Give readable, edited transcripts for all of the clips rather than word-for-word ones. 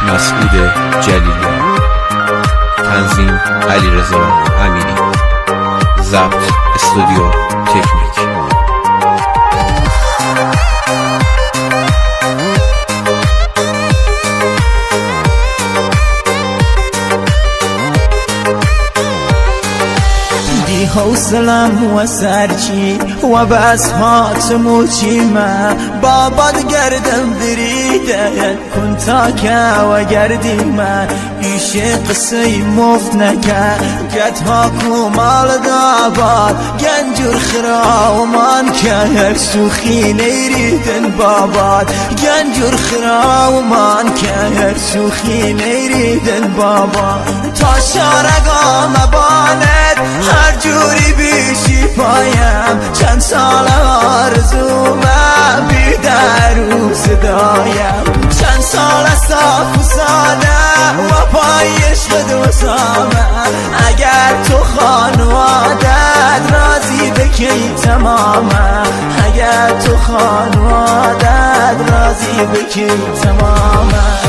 مسعود جلیلی، تنظیم علیرضا امیری، ضبط استودیو تکنیک. حوصلم و سرچی و بس هاتمو چیمه باباد گردم بریده کن تا که و گردیمه ایش قصی مفت نکه گت ها کمال داباد گنجور خرا و من که سوخی نیریدن باباد گنجور خرا و من که سوخی نیریدن باباد تا شارگام باند هر جوری بیشی پایم چند سال آرزومم بی درو صدایم چند سال صاف و ساده و پای عشق دوستامه اگر تو خانوادت راضی بکی تمامه اگر تو خانوادت راضی بکی تمامه.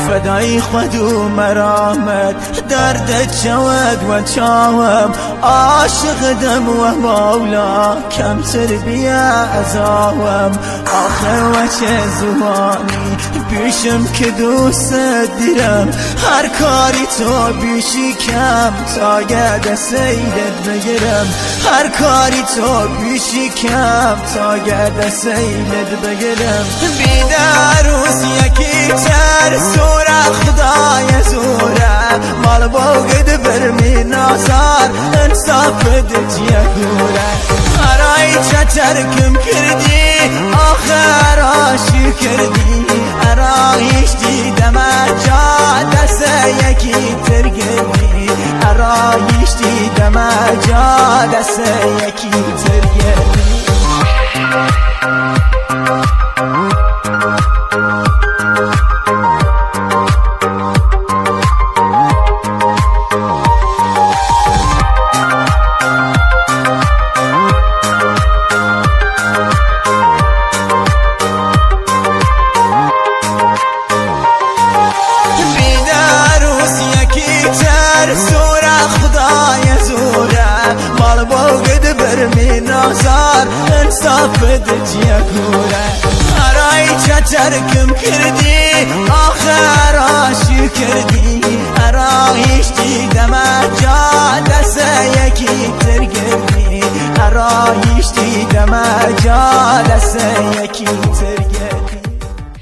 فدای خود و مرامت درد چود و چاوم عاشق دم و مولا کم تربیه ازاوم آخر و چه زمانی پیشم که دوست دیرم هر کاری تو بیشی کم تا گرد سیدت بگیرم هر کاری تو بیشی کم تا گرد سیدت بگیرم بیدر روز یکی تر سوره خدای زوره مال باقید برمی نازار انصاف دجیه گوره هرای چترکم کردی آخر آشی کردی ارایش دیدم جا دست یکی ترگردی ارایش دیدم جا دست یکی ترگردی. سوره خدای زوره مال باقید برمی نازار انصاف دجیه گوره هرای چترکم کردی آخر آشی کردی ارایش دیدم جا دست یکی ترگردی ارایش